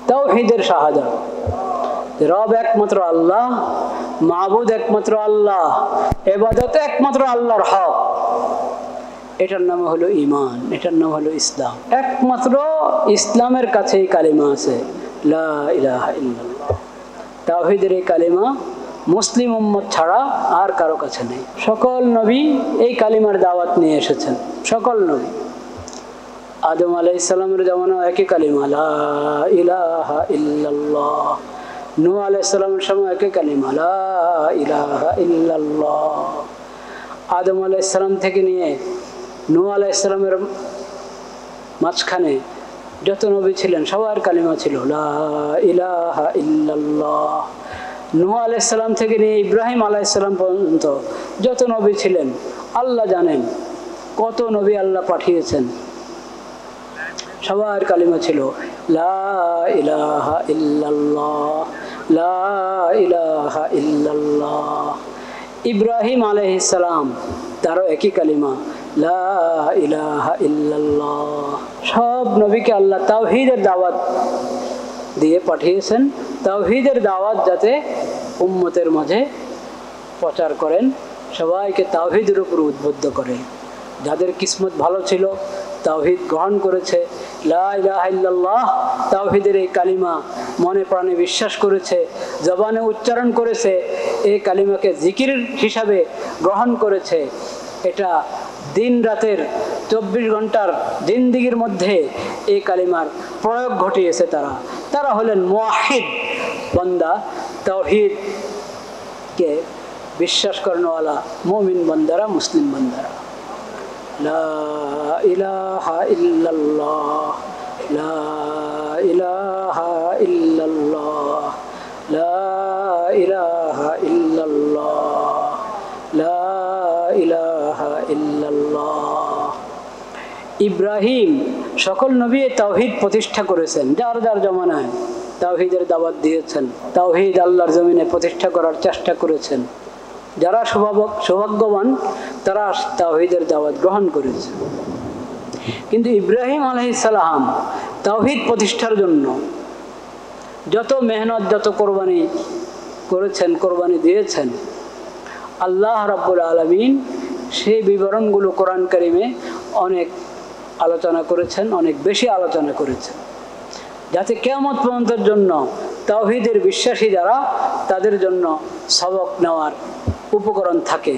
তাওহীদের শাহাদাত, রব একমাত্র আল্লাহ, মাবুদ একমাত্র আল্লাহ, ইবাদত একমাত্র আল্লাহর হক, এটার নাম হলো ঈমান, এটার নাম হলো ইসলাম। একমাত্র ইসলামের কাছেই কালিমা আছে, লা ইলাহা ইল্লাল্লাহ। তাওহীদের এই কালিমা মুসলিম উম্মত ছাড়া আর কারো কাছে নেই। সকল নবী এই কালিমার দাওয়াত নিয়ে এসেছেন, সকল নবী। আদম আলাইহিস সালামের জামানায় একই কালিমা, লা ইলাহা ইল্লাল্লাহ। নূহ আলাইহিস সালামের সময় একই কালিমা, লা ইলাহা ইল্লাল্লাহ। আদম আলাইহিস সালাম থেকে নিয়ে নূহ আলাইহিস সালামের মাঝখানে যত নবী ছিলেন সবার কালিমা ছিল, লা ইলাহা ইল্লাল্লাহ। নূহ আলাইহিস সালাম থেকে নিয়ে ইব্রাহিম আলাইহিস সালাম পর্যন্ত যত নবী ছিলেন, আল্লাহ জানেন কত নবী আল্লাহ পাঠিয়েছেন, সবার কালিমা ছিল, লা ইলাহা ইল্লাল্লাহ, লা ইলাহা ইল্লাল্লাহ। ইব্রাহিম আলাইহিস সালাম, তারও একই কালিমা, লা ইলাহা ইল্লাল্লাহ। সব নবীকে আল্লাহ তাওহীদের দাওয়াত দিয়ে পাঠিয়েছেন, তাওহীদের দাওয়াত যাতে উম্মতের মাঝে প্রচার করেন, সবাইকে তাওহীদের উপর উদ্বুদ্ধ করেন। যাদের কিসমত ভালো ছিল, তাওহীদ গ্রহণ করেছে, লা ইলাহা ইল্লাল্লাহ তাওহীদের এই কালিমা মনে প্রাণে বিশ্বাস করেছে, জবানে উচ্চারণ করেছে, এই কালিমাকে জিকির হিসাবে গ্রহণ করেছে, এটা দিন রাতের 24 ঘন্টার জিন্দেগির মধ্যে এই কালিমার প্রয়োগ ঘটিয়েছে, তারা হলেন মুওয়াহিদ বান্দা, তাওহীদকে বিশ্বাস করেনওয়ালা মুমিন বান্দারা, মুসলিম বান্দারা। লা ইলাহা ইল্লাল্লাহ, লা ইলাহা ইল্লাল্লাহ, লা ইলাহা ইল্লাল্লাহ, লা ইলাহা ইল্লাল্লাহ। ইব্রাহিম সকল নবী তাওহীদ প্রতিষ্ঠা করেছেন, যার যার জমানায় তাওহীদের দাওয়াত দিয়েছেন, তাওহীদ আল্লাহর জমিনে প্রতিষ্ঠা করার চেষ্টা করেছেন। যারা সৌভাগ্যবান তারা তাওহীদের দাওয়াত গ্রহণ করেছে। কিন্তু ইব্রাহিম আলাইহিস সালাম তাওহীদ প্রতিষ্ঠার জন্য যত মেহনত, যত কোরবানি করেছেন, কোরবানি দিয়েছেন, আল্লাহ রাব্বুল আলামিন সেই বিবরণগুলো কোরআন কারিমে অনেক আলোচনা করেছেন, অনেক বেশি আলোচনা করেছেন, যাতে কিয়ামত পর্যন্তের জন্য তাওহীদের বিশ্বাসী যারা, তাদের জন্য সবক নেওয়ার উপকরণ থাকে।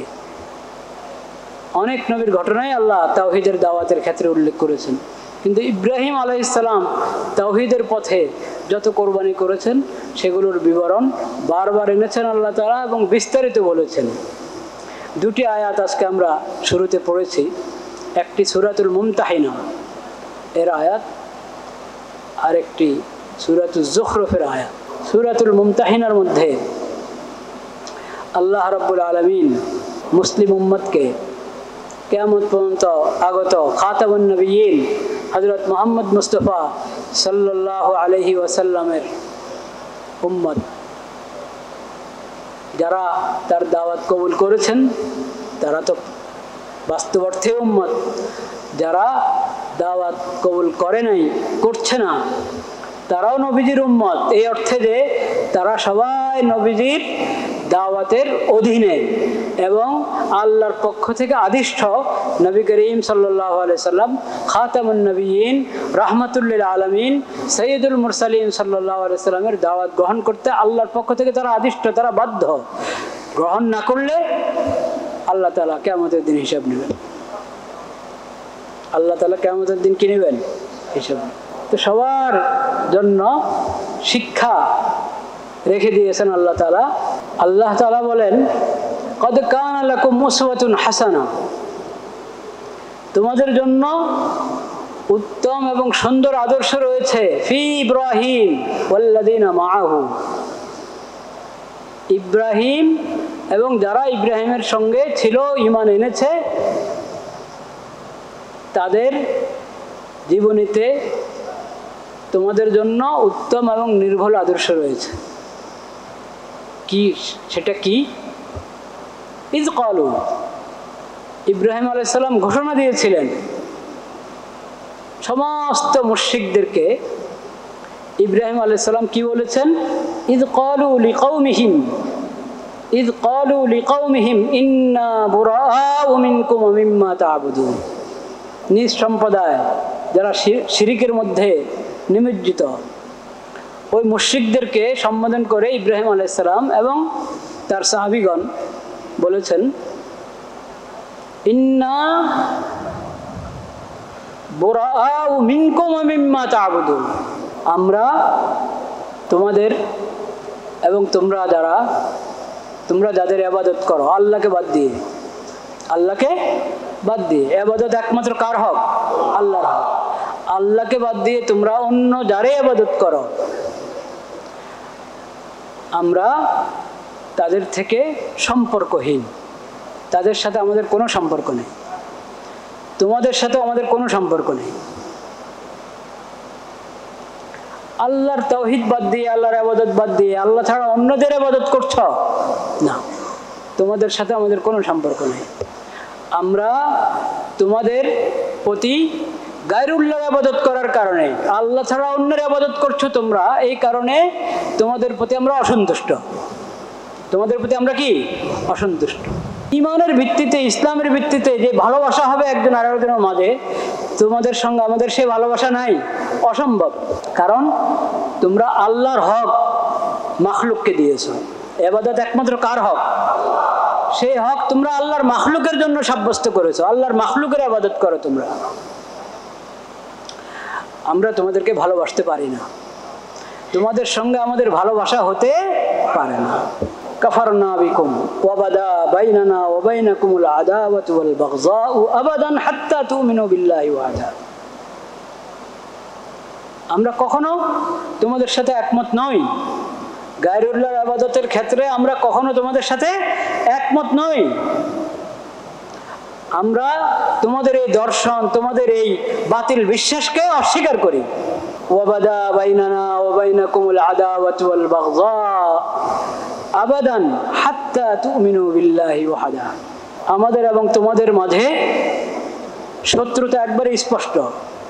অনেক নবীর ঘটনাই আল্লাহ তাওহীদের দাওয়াতের ক্ষেত্রে উল্লেখ করেছেন, কিন্তু ইব্রাহিম আলাইহিস সালাম তাওহীদের পথে যত কোরবানি করেছেন সেগুলোর বিবরণ বারবার এনেছেন আল্লাহ তাআলা এবং বিস্তারিত বলেছেন। দুটি আয়াত আজকে আমরা শুরুতে পড়েছি, একটি সূরাতুল মুমতাহিনা এর আয়াত, আর একটি সূরাতুজ যুখরুফের আয়াত। সূরাতুল মুমতাহিনার মধ্যে আল্লাহ রাব্বুল আলামিন মুসলিম উম্মতকে কিয়ামত পর্যন্ত আগত খাতামুন নবিয়্যিন হযরত মুহাম্মদ মুস্তাফা সাল্লাল্লাহু আলাইহি ওয়াসাল্লামের উম্মত যারা তার দাওয়াত কবুল করেছেন তারা তো বাস্তব অর্থে উম্মত, যারা দাওয়াত কবুল করে নাই, করছে না, তারাও নবীজির উম্মত, এই অর্থে যে তারা সবাই নবীজির দাওয়াতের অধীনে এবং আল্লাহর পক্ষ থেকে আদিষ্ট নবী করিম সাল্লাল্লাহু আলাইহি সাল্লাম খাতামুন নবিয়্যিন রাহমাতুল লিল আলামিন সাইয়্যিদুল মুরসালিন সাল্লাল্লাহু আলাইহি সাল্লামের দাওয়াত গ্রহণ করতে আল্লাহর পক্ষ থেকে তারা আদিষ্ট, তারা বাধ্য। গ্রহণ না করলে আল্লাহ তাআলা কিয়ামতের দিন হিসাব নেবেন। আল্লাহ তাআলা কিয়ামতের দিন কি নেবেন? হিসাব। তো সবার জন্য শিক্ষা রেখে দিয়েছেন আল্লাহ তাআলা। আল্লাহ তাআলা বলেন, কদ কানা লাকুম উসওয়াতুন হাসানা, তোমাদের জন্য উত্তম এবং সুন্দর আদর্শ রয়েছে ফি ইব্রাহিম ওয়াল্লাযিনা মাআহু, ইব্রাহিম এবং যারা ইব্রাহিমের সঙ্গে ছিল, ঈমান এনেছে, তাদের জীবনীতে তোমাদের জন্য উত্তম এবং নির্ভুল আদর্শ রয়েছে। কি সেটা কি? ইজ ক্বালু, ইব্রাহিম আলাইহিস সালাম ঘোষণা দিয়েছিলেন সমস্ত মুশরিকদেরকে, ইব্রাহিম আলাইহিস সালাম কি বলেছেন? ইয ক্বালু লিকাউমিহিম ইন্না বুরাআউ মিনকুম ওয়া মিম্মা তা'বুদুন। নিজ সম্প্রদায় যারা শিরকের মধ্যে নিমজ্জিত, ওই মুশরিকদেরকে সম্বোধন করে ইব্রাহিম আলাইহিস সালাম এবং তার সাহাবীগণ বলেছেন, ইন্না বুরাআউ মিনকুম ওয়া মিম্মা তা'বুদুন, আমরা তোমাদের এবং তোমরা যাদের ইবাদত করো আল্লাহকে বাদ দিয়ে, ইবাদত একমাত্র কার হক? আল্লাহর হক। আল্লাহকে বাদ দিয়ে তোমরা অন্য যারে ইবাদত করো, আমরা তাদের থেকে সম্পর্কহীন, তাদের সাথে আমাদের কোনো সম্পর্ক নেই, তোমাদের সাথে আমাদের কোনো সম্পর্ক নেই। আল্লাহর তাওহীদ বাদ দিয়ে, আল্লাহর ইবাদত বাদ দিয়ে আল্লাহ ছাড়া অন্যদের ইবাদত করছো না, তোমাদের সাথে আমাদের কোনো সম্পর্ক নেই। আমরা তোমাদের প্রতি গায়রুল্লাহর ইবাদত করার কারণে, আল্লাহ ছাড়া অন্যের ইবাদত করছো তোমরা, এই কারণে তোমাদের প্রতি আমরা অসন্তুষ্ট। তোমাদের প্রতি আমরা কি? অসন্তুষ্ট। ঈমানের ভিত্তিতে, ইসলামের ভিত্তিতে যে ভালোবাসা হবে একজন আরেকজনের মাঝে, তোমাদের সঙ্গে আমাদের সে ভালোবাসা নাই, অসম্ভব। কারণ তোমরা আল্লাহর হক মাখলুককে দিয়েছো। ইবাদত একমাত্র কার হক? সেই হক তোমরা আল্লাহর মাখলুকের জন্য সাব্যস্ত করেছো, আল্লাহর মাখলুকের ইবাদত করো তোমরা। আমরা তোমাদেরকে ভালোবাসতে পারি না, তোমাদের সঙ্গে আমাদের ভালোবাসা হতে পারে না। কাফারনা বিকুম ওয়া বাদা বাইনানা ওয়া বাইনাকুমুল আদাওয়াতু ওয়াল বাগযাউ আবাদান হাত্তা তুমিনু বিল্লাহি ওয়াহদা। আমরা কখনো তোমাদের সাথে একমত নই, গায়রুল্লাহর ইবাদতের ক্ষেত্রে আমরা কখনো তোমাদের সাথে একমত নই। আমরা তোমাদের এই দর্শন, তোমাদের এই বাতিল বিশ্বাসকে অস্বীকার করি। ওয়াবাদা বাইনানা ওয়া বাইনাকুমুল আদাওয়াতু ওয়াল বাগযাউ আবাদান হাত্তা তুমিনু বিল্লাহি ওয়াহদা। আমাদের এবং তোমাদের মাঝে শত্রুতা একবারে স্পষ্ট।